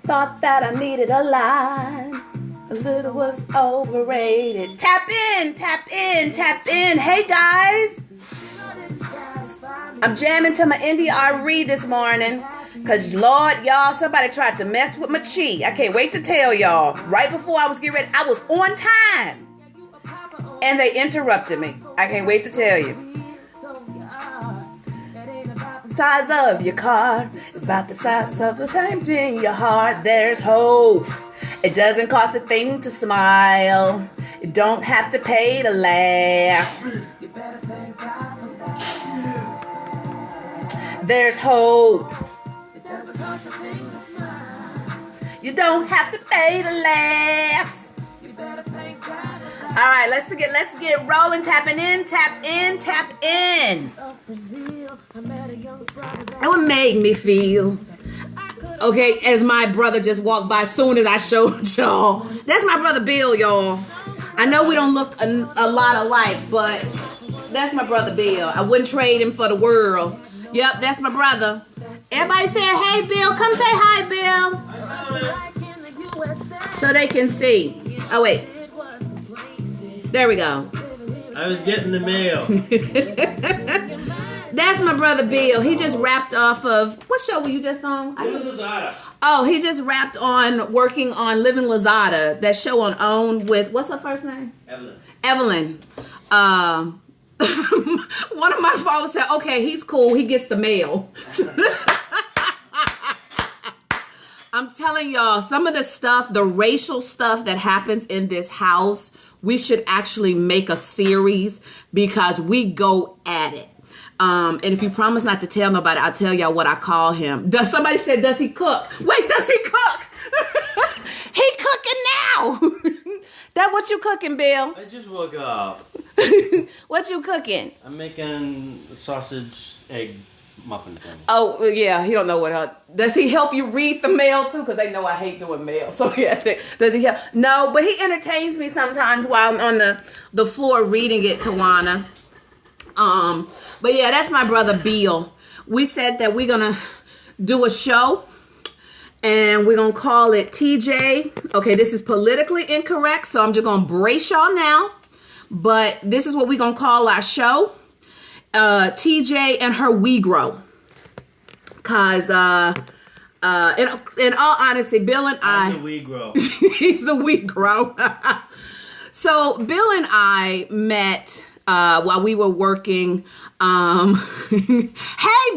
Thought that I needed a line. A little was overrated. Tap in, tap in, tap in. Hey guys. I'm jamming to my NDRE this morning. Because, Lord, y'all, somebody tried to mess with my chi. I can't wait to tell y'all. Right before I was getting ready, I was on time. And they interrupted me. I can't wait to tell you. Size of your car is about the size of the flame in your heart. There's hope. It doesn't cost a thing to smile. You don't have to pay to laugh. You better thank God for that. There's hope. It doesn't cost a thing to smile. You don't have to pay to laugh. You better thank God. All right, let's get rolling. Tapping in, tap in, tap in. That would make me feel. Okay, as my brother just walked by, soon as I showed y'all. That's my brother Bill, y'all. I know we don't look a lot alike, but that's my brother Bill. I wouldn't trade him for the world. Yep, that's my brother. Everybody say, hey, Bill. Come say hi, Bill. So they can see. Oh, wait. There we go. I was getting the mail. That's my brother Bill. He just wrapped off of, what show were you just on? Living Lazada. Oh, he just wrapped on working on Living Lazada, that show on OWN with, what's her first name? Evelyn. One of my followers said, okay, he's cool. He gets the mail. I'm telling y'all, some of the stuff, the racial stuff that happens in this house, we should actually make a series because we go at it. And if you promise not to tell nobody, I'll tell y'all what I call him. Somebody said, does he cook? Wait, does he cook? He cooking now. That what you cooking, Bill? I just woke up. What you cooking? I'm making sausage egg muffin thing. Oh, yeah, he don't know what else. Does he help you read the mail too? Because they know I hate doing mail. So yeah, does he help? No, but he entertains me sometimes while I'm on the floor reading it, Tawana. But yeah, that's my brother Bill. We said that we're gonna do a show and we're gonna call it TJ. Okay, this is politically incorrect, so I'm just gonna brace y'all now. But this is what we're gonna call our show. TJ and her We Grow. Cause in all honesty, Bill and I'm the We Grow. He's the We Grow. So Bill and I met while we were working. Hey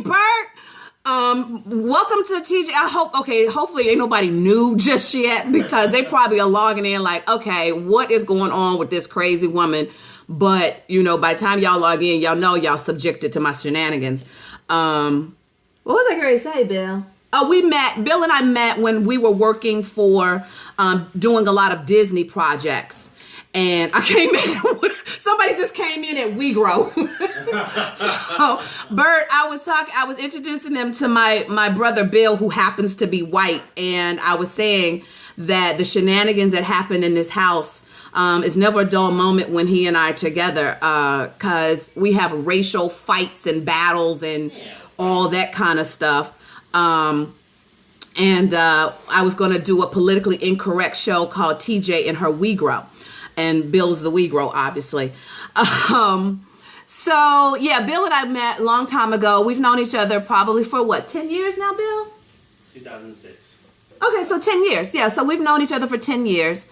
Bert, welcome to TJ. Hopefully ain't nobody new just yet because they probably are logging in like, okay, what is going on with this crazy woman? But you know, by the time y'all log in, y'all know y'all subjected to my shenanigans. What was I going to say, Bill? Oh, Bill and I met when we were working for doing a lot of Disney projects. And I came in, somebody just came in at We Grow. So, Bert, I was introducing them to my brother Bill, who happens to be white. And I was saying that the shenanigans that happen in this house is never a dull moment when he and I are together. Because we have racial fights and battles and all that kind of stuff. And I was going to do a politically incorrect show called TJ and her We Grow. And Bill's the We Grow, obviously. So, yeah, Bill and I met a long time ago. We've known each other probably for, 10 years now, Bill? 2006. Okay, so 10 years. Yeah, so we've known each other for 10 years.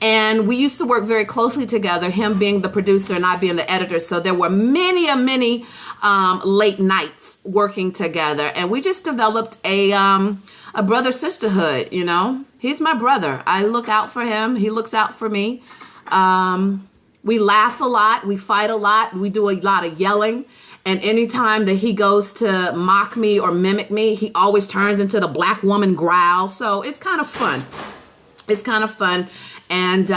And we used to work very closely together, him being the producer and I being the editor. So there were many late nights working together. And we just developed a brother sisterhood, you know. He's my brother. I look out for him. He looks out for me. We laugh a lot. We fight a lot. We do a lot of yelling. And anytime that he goes to mock me or mimic me, he always turns into the black woman growl. So it's kind of fun. It's kind of fun. And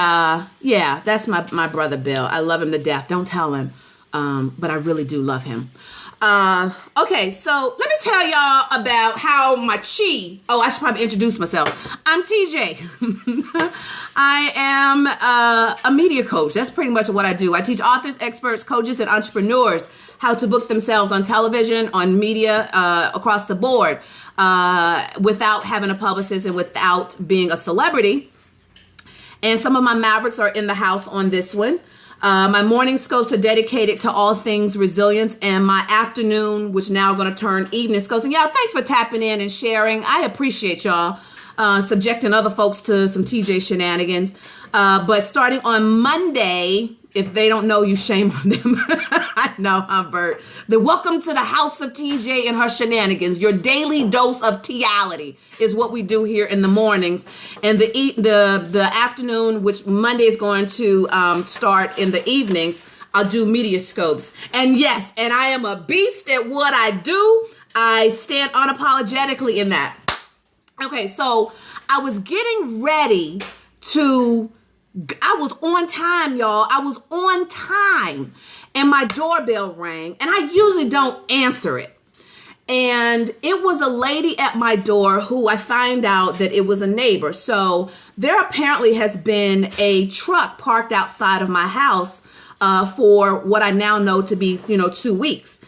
yeah, that's my brother Bill. I love him to death. Don't tell him. But I really do love him. Okay, so let me tell y'all about how my chi. Oh, I should probably introduce myself. I'm TJ. I am a media coach. That's pretty much what I do. I teach authors, experts, coaches, and entrepreneurs how to book themselves on television, on media, across the board, without having a publicist and without being a celebrity. And some of my Mavericks are in the house on this one. My morning scopes are dedicated to all things resilience, and my afternoon, which now are going to turn evening scopes. And y'all, thanks for tapping in and sharing. I appreciate y'all subjecting other folks to some TJ shenanigans. But starting on Monday, if they don't know you, shame on them. I know, I'm Bert. Then welcome to the house of TJ and her shenanigans. Your daily dose of T-ality is what we do here in the mornings. And the afternoon, which Monday is going to start in the evenings, I'll do media scopes. And yes, and I am a beast at what I do. I stand unapologetically in that. Okay, so I was getting ready to... I was on time, y'all. I was on time. And my doorbell rang. And I usually don't answer it. And it was a lady at my door who I find out that it was a neighbor. So there apparently has been a truck parked outside of my house for what I now know to be, 2 weeks.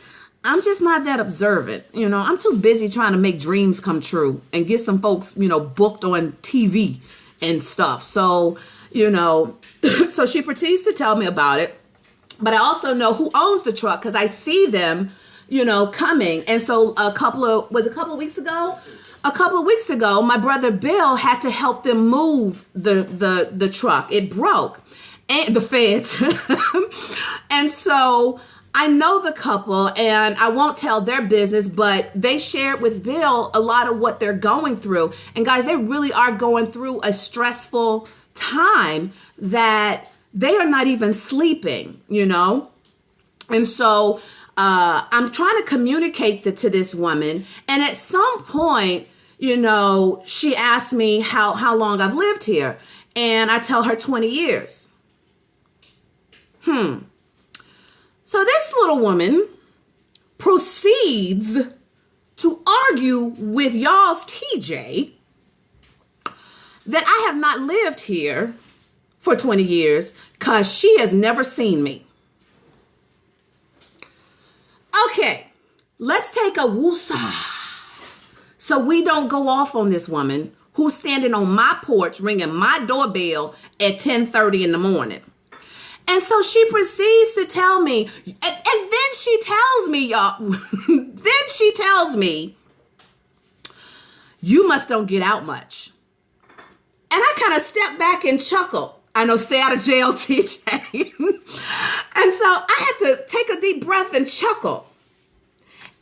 I'm just not that observant. I'm too busy trying to make dreams come true and get some folks, booked on TV and stuff. So... so she proceeds to tell me about it, but I also know who owns the truck because I see them, coming. And so a couple of weeks ago, my brother Bill had to help them move the truck. It broke, and the feds. And so I know the couple, and I won't tell their business, but they shared with Bill a lot of what they're going through. And guys, they really are going through a stressful time that they are not even sleeping, And so I'm trying to communicate to this woman. And at some point, she asked me how long I've lived here. And I tell her 20 years. So this little woman proceeds to argue with y'all's TJ that I have not lived here for 20 years because she has never seen me. Okay, let's take a woosah so we don't go off on this woman who's standing on my porch ringing my doorbell at 10:30 in the morning. And so she proceeds to tell me, and then she tells me, y'all, you must don't get out much. And I kind of stepped back and chuckled. I know, stay out of jail, TJ. And so I had to take a deep breath and chuckle.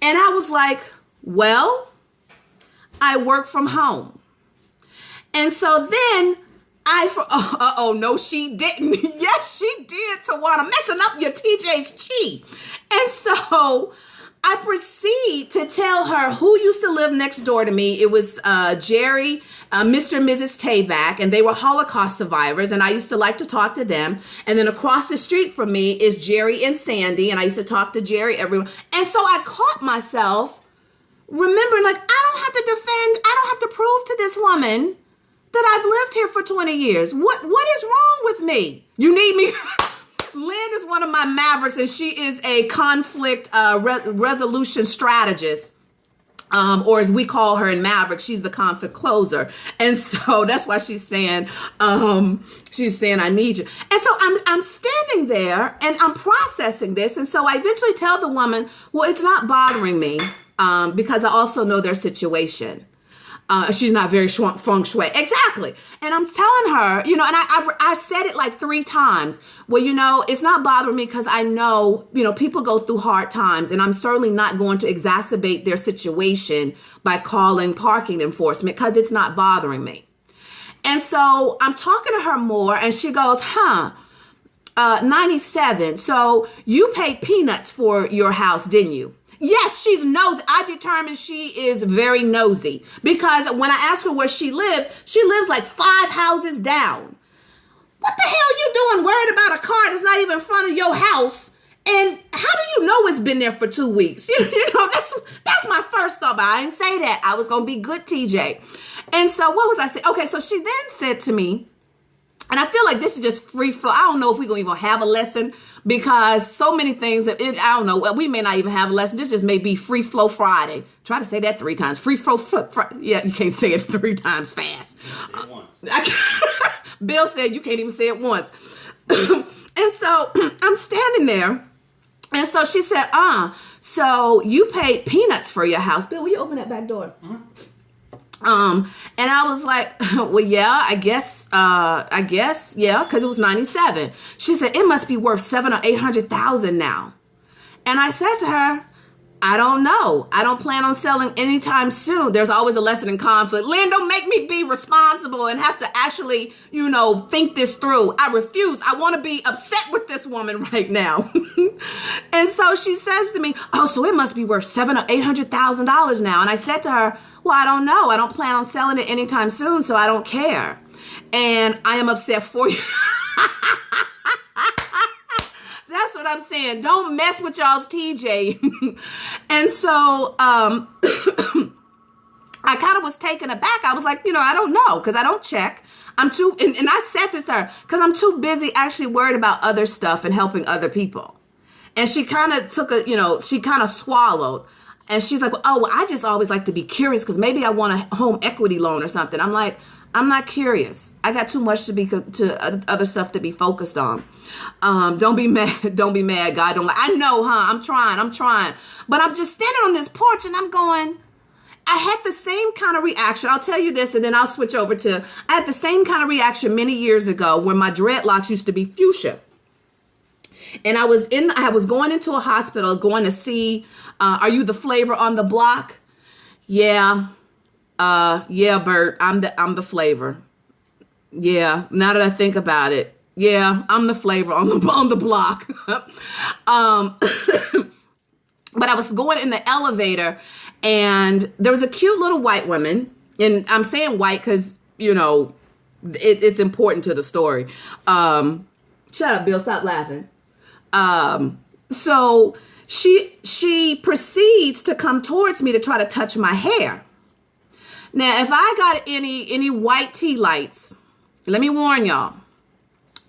And I was like, well, I work from home. And so then no, she didn't. Yes, she did, Tawana, messing up your TJ's chi. And so I proceed to tell her who used to live next door to me. It was Jerry, Mr. and Mrs. Tayback, and they were Holocaust survivors, and I used to like to talk to them. And then across the street from me is Jerry and Sandy, and I used to talk to Jerry everyone. And so I caught myself remembering, like, I don't have to prove to this woman that I've lived here for 20 years. What is wrong with me? You need me? Lynn is one of my Mavericks, and she is a conflict resolution strategist. Or as we call her in Maverick, she's the conflict closer. And so that's why she's saying, I need you. And so I'm standing there and I'm processing this. And so I eventually tell the woman, well, it's not bothering me, because I also know their situation. She's not very feng shui. Exactly. And I'm telling her, and I said it like 3 times. Well, it's not bothering me because I know, people go through hard times, and I'm certainly not going to exacerbate their situation by calling parking enforcement because it's not bothering me. And so I'm talking to her more, and she goes, 97. So you paid peanuts for your house, didn't you? Yes, she's nosy. I determined she is very nosy because when I ask her where she lives like 5 houses down. What the hell you doing worried about a car that's not even in front of your house? And how do you know it's been there for 2 weeks? That's my first thought, but I didn't say that. I was going to be good, TJ. And so what was I saying? Okay, so she then said to me, And I feel like this is just free flow. I don't know if we're going to even have a lesson because so many things, I don't know, we may not even have a lesson. This just may be free flow Friday. Try to say that 3 times. Free flow Friday. Yeah, you can't say it 3 times fast. Bill said you can't even say it once. And so I'm standing there. And so she said, so you paid peanuts for your house. Bill, will you open that back door? Mm-hmm. And I was like, well, yeah, I guess, yeah, because it was 97. She said, it must be worth 700,000 or 800,000 now. And I said to her, I don't know. I don't plan on selling anytime soon. There's always a lesson in conflict. Lynn, don't make me be responsible and have to actually, think this through. I refuse. I want to be upset with this woman right now. And so she says to me, so it must be worth $700,000 or $800,000 now. And I said to her, well, I don't know. I don't plan on selling it anytime soon, so I don't care. And I am upset for you. That's what I'm saying. Don't mess with y'all's TJ. And so I kind of was taken aback. I was like, I don't know because I don't check. I'm too, and I said this to her because I'm too busy actually worried about other stuff and helping other people. And she kind of took she kind of swallowed. And she's like, I just always like to be curious because maybe I want a home equity loan or something. I'm like, I'm not curious. I got too much to other stuff to be focused on. Don't be mad. Don't be mad, God. I know, I'm trying. But I'm just standing on this porch and I'm going, I had the same kind of reaction. I'll tell you this and then I'll switch over I had the same kind of reaction many years ago when my dreadlocks used to be fuchsia. And I was going into a hospital going to see, are you the flavor on the block? Yeah. Yeah, Bert, I'm the flavor. Yeah. Now that I think about it. Yeah, I'm the flavor on the block. But I was going in the elevator and there was a cute little white woman. And I'm saying white because, it's important to the story. Shut up, Bill. Stop laughing. So she proceeds to come towards me to try to touch my hair. Now, if I got any white tea lights, let me warn y'all,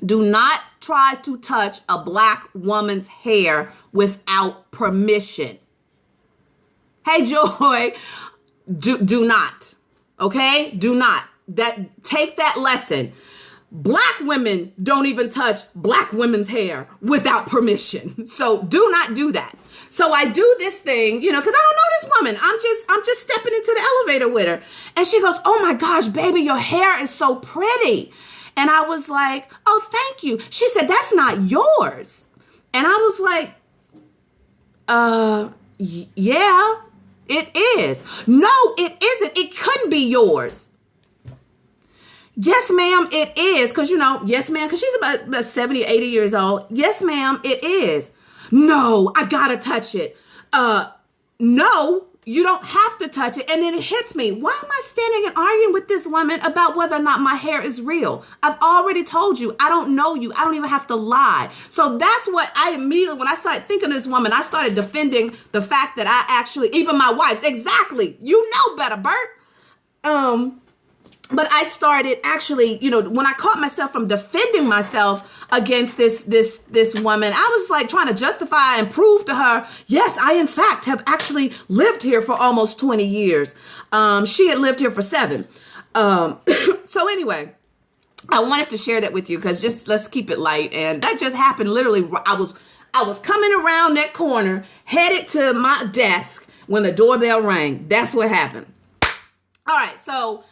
do not try to touch a black woman's hair without permission. Hey, Joy, do not. Okay? Do not. Take that lesson. Black women don't even touch black women's hair without permission. So do not do that. So I do this thing, because I don't know this woman. I'm just stepping into the elevator with her. And she goes, oh my gosh, baby, your hair is so pretty. And I was like, oh, thank you. She said, that's not yours. And I was like, yeah, it is. No, it isn't. It couldn't be yours. Yes, ma'am, it is. Because, yes, ma'am, because she's about 70, 80 years old. Yes, ma'am, it is. No, I got to touch it. No, you don't have to touch it. And then it hits me. Why am I standing and arguing with this woman about whether or not my hair is real? I've already told you, I don't know you. I don't even have to lie. So that's what I immediately, when I started thinking of this woman, I started defending the fact that I actually, even my wife's, exactly. You know better, Bert. But I started actually, when I caught myself from defending myself against this woman, I was like trying to justify and prove to her, yes, I in fact have actually lived here for almost 20 years. She had lived here for 7. So anyway, I wanted to share that with you because let's keep it light. And that just happened literally. I was coming around that corner, headed to my desk when the doorbell rang. That's what happened. All right, so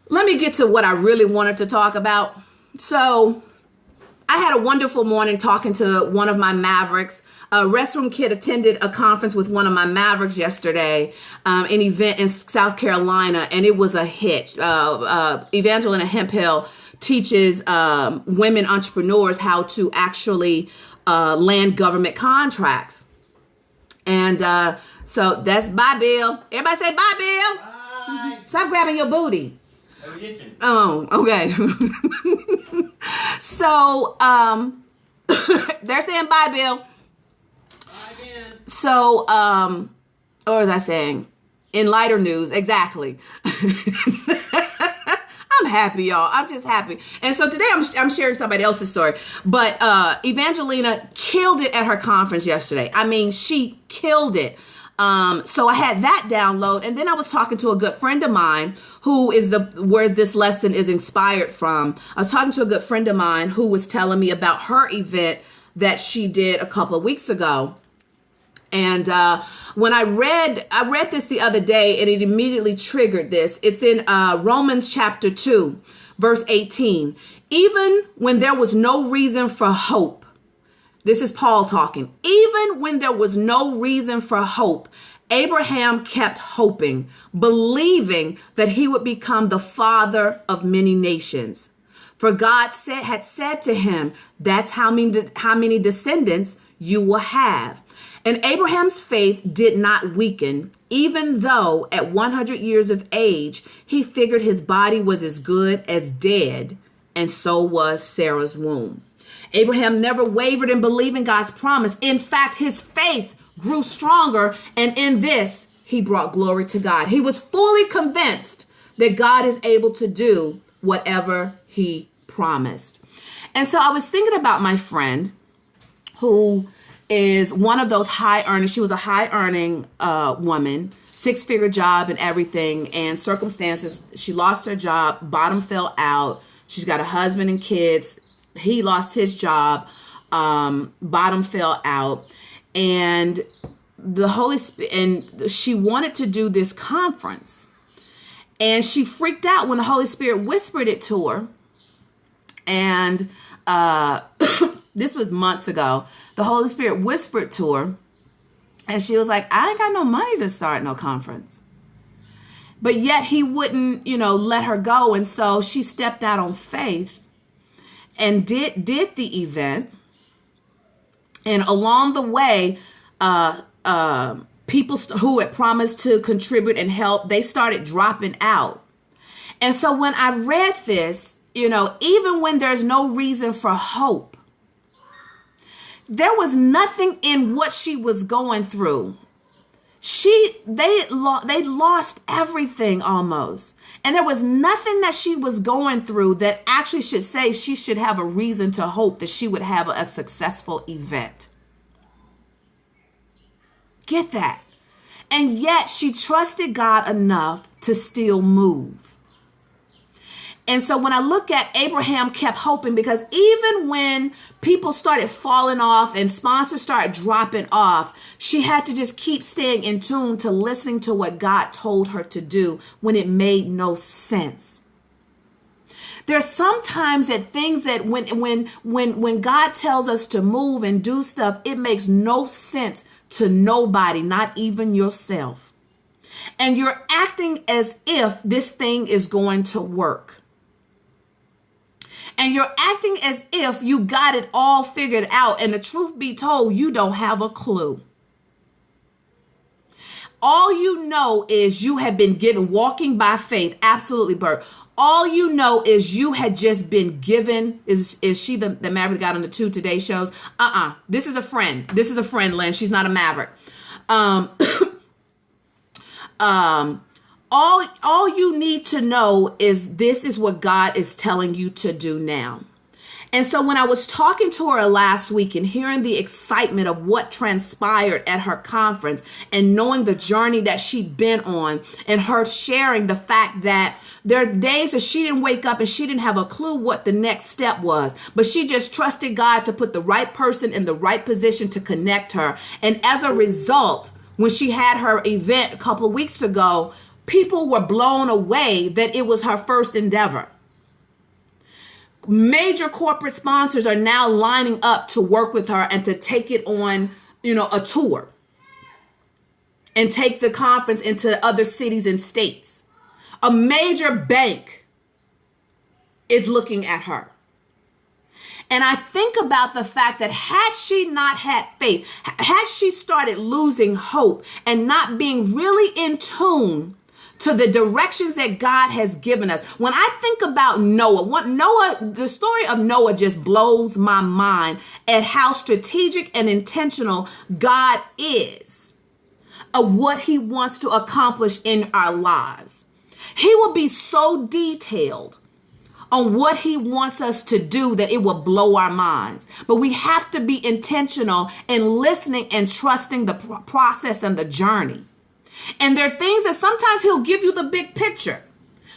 let me get to what I really wanted to talk about. So I had a wonderful morning talking to one of my Mavericks. Restroom Kid attended a conference with one of my Mavericks yesterday, an event in South Carolina, and it was a hit. Evangelina Hemphill teaches women entrepreneurs how to actually land government contracts. And so that's bye, Bill. Everybody say bye, Bill. Bye. Stop grabbing your booty. Oh, okay. So, they're saying bye, Bill. Bye again. So, what was I saying? In lighter news, exactly. I I'm happy, y'all. I'm just happy. And so today I'm sharing somebody else's story. But Evangelina killed it at her conference yesterday. I mean, she killed it. So I had that download, and then I was talking to a good friend of mine who is where this lesson is inspired from. I was talking to a good friend of mine who was telling me about her event that she did a couple of weeks ago. And when I read this the other day, and it immediately triggered this. It's in Romans chapter 2, verse 18. Even when there was no reason for hope. This is Paul talking. Even when there was no reason for hope, Abraham kept hoping, believing that he would become the father of many nations. For God had said to him, that's how many descendants you will have. And Abraham's faith did not weaken, even though at 100 years of age, he figured his body was as good as dead, and so was Sarah's womb. Abraham never wavered in believing God's promise. In fact, his faith grew stronger, and in this, he brought glory to God. He was fully convinced that God is able to do whatever he promised. And so I was thinking about my friend who is one of those high earners. She was a high earning woman, 6-figure job and everything, and circumstances. She lost her job, bottom fell out. She's got a husband and kids. He lost his job, bottom fell out, and the Holy Spirit, and she wanted to do this conference, and she freaked out when the Holy Spirit whispered it to her. And this was months ago. The Holy Spirit whispered to her, and she was like, I ain't got no money to start no conference. But yet he wouldn't, let her go. And so she stepped out on faith and did the event. And along the way, people who had promised to contribute and help, they started dropping out. And so when I read this, even when there's no reason for hope, there was nothing in what she was going through. They lost everything almost. And there was nothing that she was going through that actually should say she should have a reason to hope that she would have a successful event. Get that? And yet she trusted God enough to still move. And so when I look at Abraham kept hoping, because even when people started falling off and sponsors started dropping off, she had to just keep staying in tune to listening to what God told her to do when it made no sense. There's sometimes that things that when God tells us to move and do stuff, it makes no sense to nobody, not even yourself. And you're acting as if this thing is going to work. And you're acting as if you got it all figured out. And the truth be told, you don't have a clue. All you know is you have been given, walking by faith. Absolutely, Bert. All you know is you had just been given. Is she the Maverick got on the 2 Today shows? This is a friend. This is a friend, Lynn. She's not a Maverick. All you need to know is this is what God is telling you to do now. And so when I was talking to her last week and hearing the excitement of what transpired at her conference and knowing the journey that she'd been on and her sharing the fact that there are days that she didn't wake up and she didn't have a clue what the next step was, but she just trusted God to put the right person in the right position to connect her. And as a result, when she had her event a couple of weeks ago, people were blown away that it was her first endeavor. Major corporate sponsors are now lining up to work with her and to take it on, a tour and take the conference into other cities and states. A major bank is looking at her. And I think about the fact that had she not had faith, had she started losing hope and not being really in tune to the directions that God has given us. When I think about the story of Noah just blows my mind at how strategic and intentional God is of what he wants to accomplish in our lives. He will be so detailed on what he wants us to do that it will blow our minds. But we have to be intentional in listening and trusting the process and the journey. And there are things that sometimes he'll give you the big picture,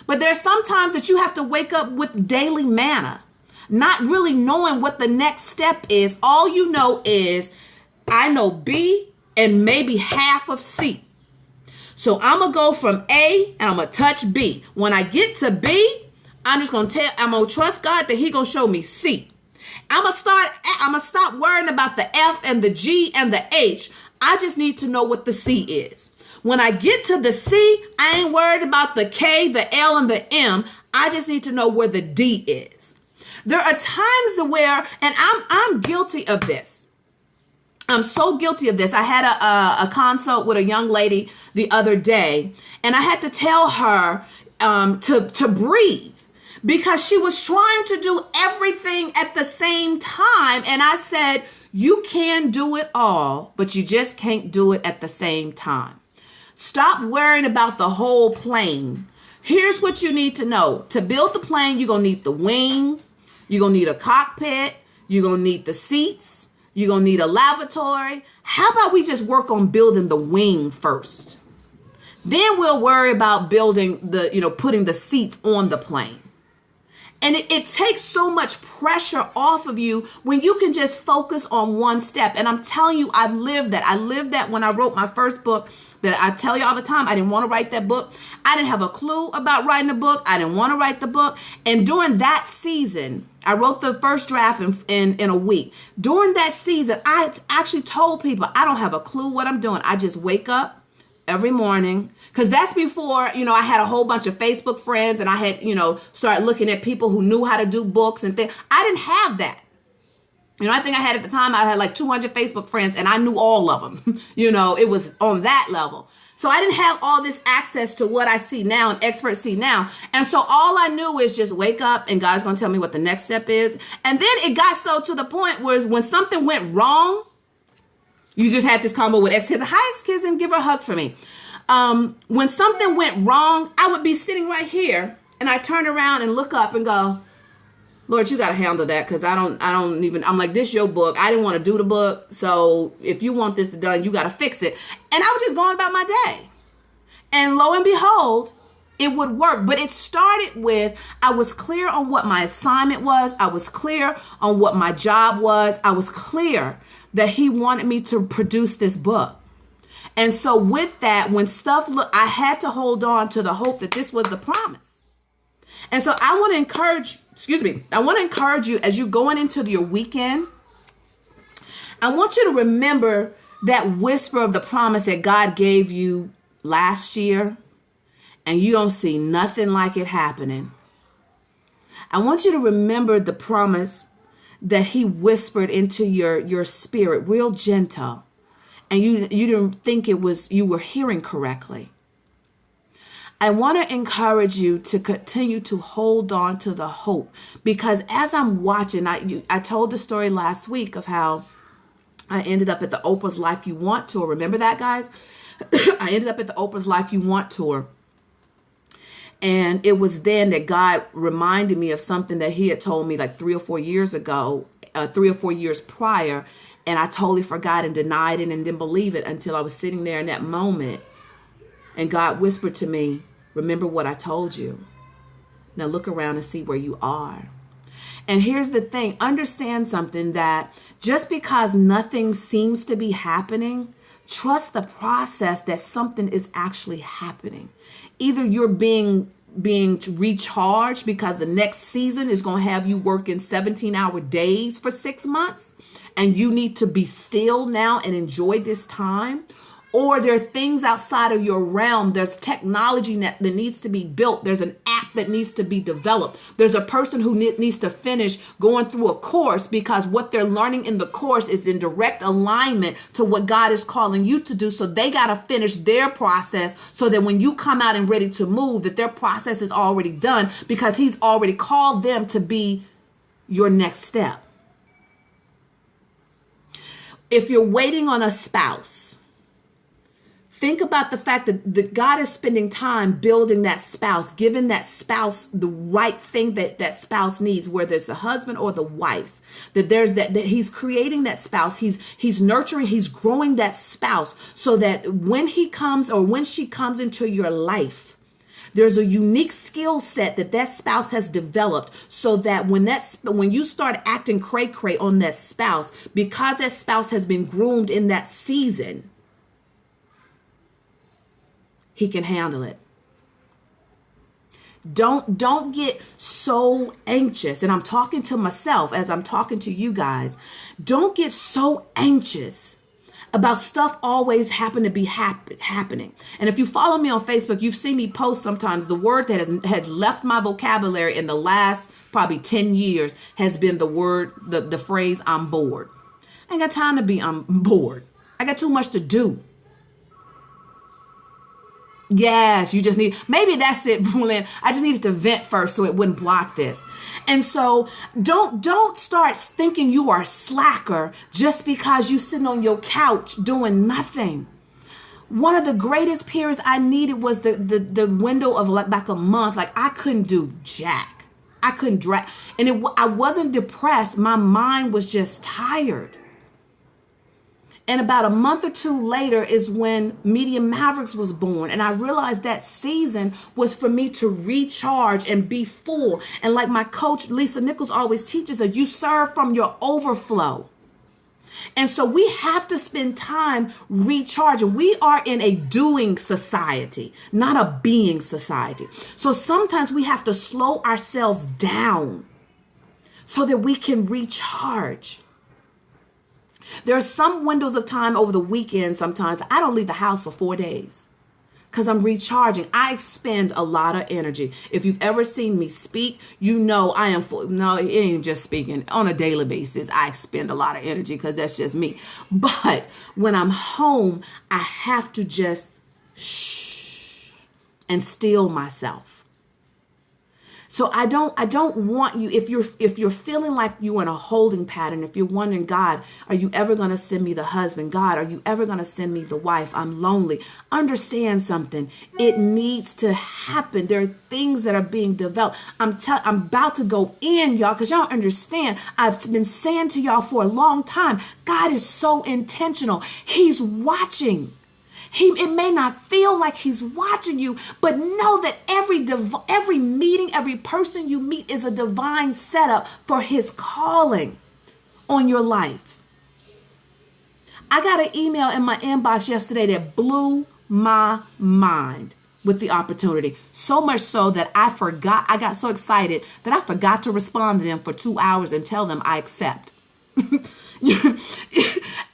but there are sometimes that you have to wake up with daily manna, not really knowing what the next step is. All you know is, I know B and maybe half of C. So I'm going to go from A and I'm going to touch B. When I get to B, I'm going to trust God that he going to show me C. I'm going to stop worrying about the F and the G and the H. I just need to know what the C is. When I get to the C, I ain't worried about the K, the L, and the M. I just need to know where the D is. There are times where, and I'm guilty of this. I'm so guilty of this. I had a consult with a young lady the other day, and I had to tell her to breathe, because she was trying to do everything at the same time. And I said, you can do it all, but you just can't do it at the same time. Stop worrying about the whole plane. Here's what you need to know. To build the plane, you're going to need the wing. You're going to need a cockpit. You're going to need the seats. You're going to need a lavatory. How about we just work on building the wing first? Then we'll worry about building putting the seats on the plane. And it takes so much pressure off of you when you can just focus on one step. And I'm telling you, I lived that. I lived that when I wrote my first book. That I tell you all the time, I didn't want to write that book. I didn't have a clue about writing a book. I didn't want to write the book. And during that season, I wrote the first draft in a week. During that season, I actually told people, I don't have a clue what I'm doing. I just wake up every morning. Because that's before, I had a whole bunch of Facebook friends, and I had, started looking at people who knew how to do books and things. I didn't have that. I think I had at the time, I had like 200 Facebook friends, and I knew all of them. It was on that level. So I didn't have all this access to what I see now and experts see now. And so all I knew is just wake up and God's going to tell me what the next step is. And then it got so to the point where when something went wrong, you just had this combo with ex-kids. Hi, ex-kids, and give her a hug for me. When something went wrong, I would be sitting right here, and I turn around and look up and go, Lord, you got to handle that, because I'm like, this your book. I didn't want to do the book. So if you want this done, you got to fix it. And I was just going about my day. And lo and behold, it would work. But it started with, I was clear on what my assignment was. I was clear on what my job was. I was clear that he wanted me to produce this book. And so with that, when I had to hold on to the hope that this was the promise. And so I want to encourage you as you're going into your weekend. I want you to remember that whisper of the promise that God gave you last year, and you don't see nothing like it happening. I want you to remember the promise that he whispered into your spirit, real gentle, and you didn't think you were hearing correctly. I want to encourage you to continue to hold on to the hope, because as I'm watching, I told the story last week of how I ended up at the Oprah's Life You Want tour. Remember that, guys? I ended up at the Oprah's Life You Want tour. And it was then that God reminded me of something that he had told me like 3 or 4 years ago, 3 or 4 years prior. And I totally forgot and denied it and didn't believe it until I was sitting there in that moment. And God whispered to me, remember what I told you. Now look around and see where you are. And here's the thing. Understand something, that just because nothing seems to be happening, trust the process that something is actually happening. Either you're being recharged because the next season is going to have you working 17-hour days for 6 months, and you need to be still now and enjoy this time. Or there are things outside of your realm. There's technology that needs to be built. There's an app that needs to be developed. There's a person who needs to finish going through a course, because what they're learning in the course is in direct alignment to what God is calling you to do. So they got to finish their process so that when you come out and ready to move, that their process is already done, because he's already called them to be your next step. If you're waiting on a spouse, Think about the fact that God is spending time building that spouse, giving that spouse the right thing that spouse needs, whether it's a husband or the wife. That there's that he's creating that spouse, he's nurturing, he's growing that spouse so that when he comes or when she comes into your life, there's a unique skill set that spouse has developed so that when you start acting cray-cray on that spouse, because that spouse has been groomed in that season, he can handle it. Don't get so anxious. And I'm talking to myself as I'm talking to you guys. Don't get so anxious about stuff always happening. And if you follow me on Facebook, you've seen me post sometimes. The word that has left my vocabulary in the last probably 10 years has been the phrase, I'm bored. I ain't got time to be, I'm bored. I got too much to do. Yes, you just need, maybe that's it, Lynn. I just needed to vent first so it wouldn't block this. And so don't start thinking you are a slacker just because you sitting on your couch doing nothing. One of the greatest periods I needed was the window of like a month. Like I couldn't do jack. I couldn't drag. And I wasn't depressed. My mind was just tired. And about a month or two later is when Media Mavericks was born. And I realized that season was for me to recharge and be full. And like my coach, Lisa Nichols, always teaches us, you serve from your overflow. And so we have to spend time recharging. We are in a doing society, not a being society. So sometimes we have to slow ourselves down so that we can recharge. There are some windows of time over the weekend. Sometimes I don't leave the house for 4 days because I'm recharging. I expend a lot of energy. If you've ever seen me speak, you know I am full. No, it ain't just speaking. On a daily basis, I expend a lot of energy because that's just me. But when I'm home, I have to just shh and still myself. So I don't want you, if you're feeling like you're in a holding pattern, if you're wondering, God, are you ever going to send me the husband? God, are you ever going to send me the wife? I'm lonely. Understand something. It needs to happen. There are things that are being developed. I'm about to go in, y'all, because y'all don't understand. I've been saying to y'all for a long time, God is so intentional. He's watching. It may not feel like he's watching you, but know that every meeting, every person you meet is a divine setup for his calling on your life. I got an email in my inbox yesterday that blew my mind with the opportunity. So much so that I got so excited that I forgot to respond to them for 2 hours and tell them I accept.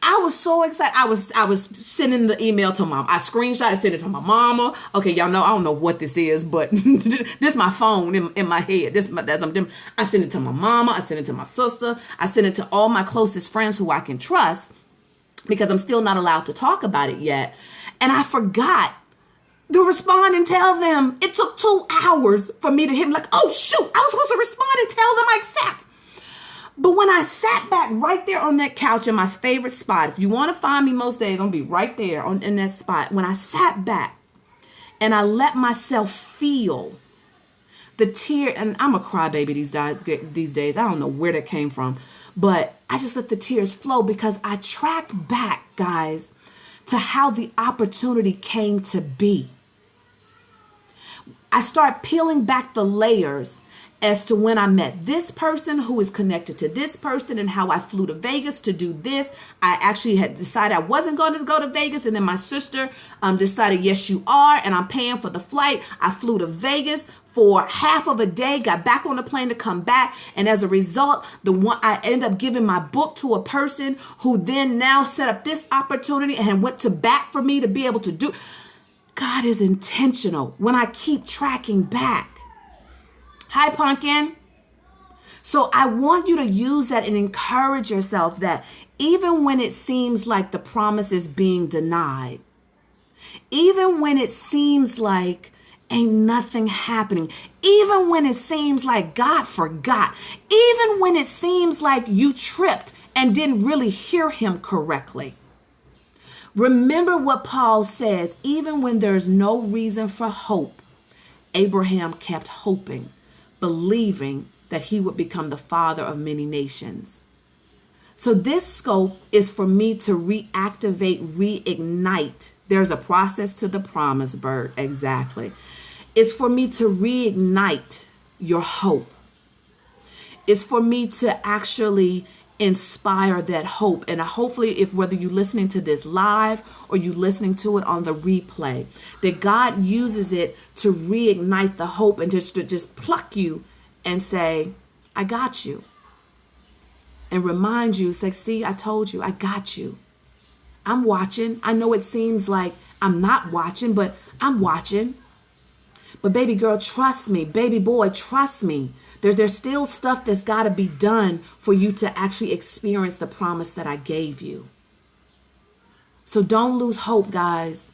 I was so excited. I was sending the email to mom. I screenshot and sent it to my mama. Okay, y'all know I don't know what this is, but this is my phone in my head. I sent it to my mama. I sent it to my sister. I sent it to all my closest friends who I can trust because I'm still not allowed to talk about it yet. And I forgot to respond and tell them. It took 2 hours for me to hit like, oh shoot, I was supposed to respond and tell them I accept. But when I sat back right there on that couch in my favorite spot, if you want to find me most days, I'm going to be right there in that spot. When I sat back and I let myself feel the tear, and I'm a crybaby these days. I don't know where that came from, but I just let the tears flow because I tracked back, guys, to how the opportunity came to be. I start peeling back the layers as to when I met this person who is connected to this person and how I flew to Vegas to do this. I actually had decided I wasn't going to go to Vegas. And then my sister decided, yes, you are. And I'm paying for the flight. I flew to Vegas for half of a day, got back on the plane to come back. And as a result, I ended up giving my book to a person who then now set up this opportunity and went to bat for me to be able to do. God is intentional when I keep tracking back. Hi, Pumpkin. So I want you to use that and encourage yourself that even when it seems like the promise is being denied, even when it seems like ain't nothing happening, even when it seems like God forgot, even when it seems like you tripped and didn't really hear him correctly, Remember what Paul says, even when there's no reason for hope, Abraham kept hoping, believing that he would become the father of many nations. So this scope is for me to reactivate, reignite. There's a process to the promise, Bert. Exactly. It's for me to reignite your hope. It's for me to actually inspire that hope. And hopefully, if whether you're listening to this live or you listening to it on the replay, that God uses it to reignite the hope and just to just pluck you and say, I got you. And remind you, say, see, I told you, I got you. I'm watching. I know it seems like I'm not watching, but I'm watching. But baby girl, trust me. Baby boy, trust me. There's still stuff that's got to be done for you to actually experience the promise that I gave you. So don't lose hope, guys.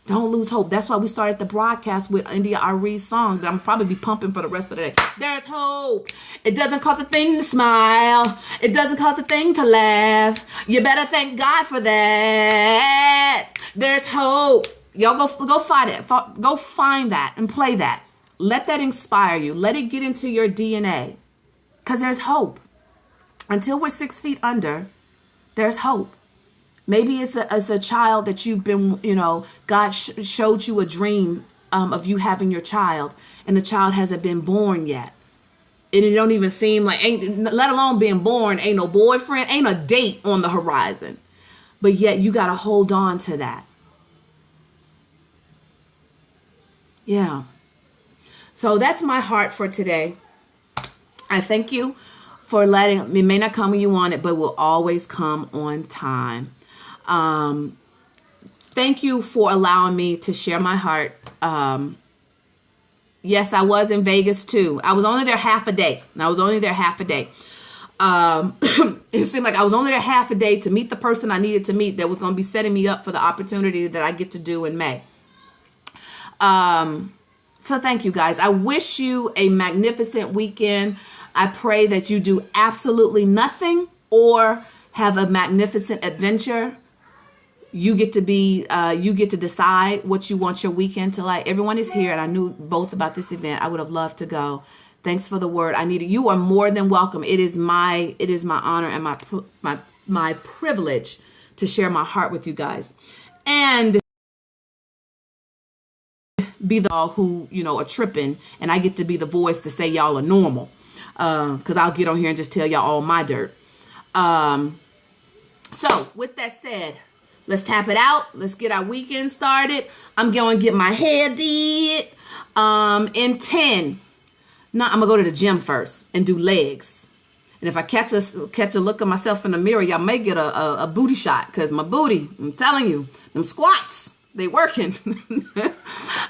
Don't lose hope. That's why we started the broadcast with India Arie's song that I'm probably be pumping for the rest of the day. There's hope. It doesn't cost a thing to smile. It doesn't cost a thing to laugh. You better thank God for that. There's hope. Y'all go find it. Go find that and play that. Let that inspire you. Let it get into your DNA. Because there's hope. Until we're 6 feet under, there's hope. Maybe it's a child that you've been, God showed you a dream of you having your child, and the child hasn't been born yet. And it don't even seem like, let alone being born, ain't no boyfriend, ain't a date on the horizon. But yet you got to hold on to that. Yeah. So that's my heart for today. I thank you for letting, it may not come when you want it, but will always come on time. Thank you for allowing me to share my heart. Yes, I was in Vegas too. I was only there half a day. It seemed like I was only there half a day to meet the person I needed to meet that was going to be setting me up for the opportunity that I get to do in May. So thank you guys. I wish you a magnificent weekend. I pray that you do absolutely nothing or have a magnificent adventure. You get to decide what you want your weekend to like. Everyone is here, and I knew both about this event. I would have loved to go. Thanks for the word. I needed. You are more than welcome. It is my honor and my privilege to share my heart with you guys, and be the all who are tripping, and I get to be the voice to say y'all are normal. Because I'll get on here and just tell y'all all my dirt. So with that said, let's tap it out. Let's get our weekend started. I'm going to get my hair did. In 10. No, I'm going to go to the gym first and do legs. And if I catch a look at myself in the mirror, y'all may get a booty shot. Because my booty, I'm telling you, them squats, they working.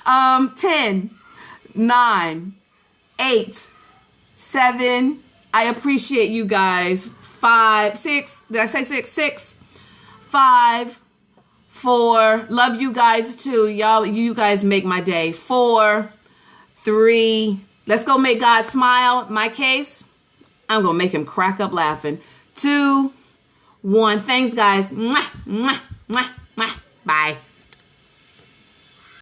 10, 9, 8, 7. I appreciate you guys. 5, 6. Did I say 6? 6, 5, 4. Love you guys too. You guys make my day. 4, 3. Let's go make God smile. In my case, I'm going to make him crack up laughing. 2, 1. Thanks, guys. Mwah, mwah, mwah, mwah. Bye.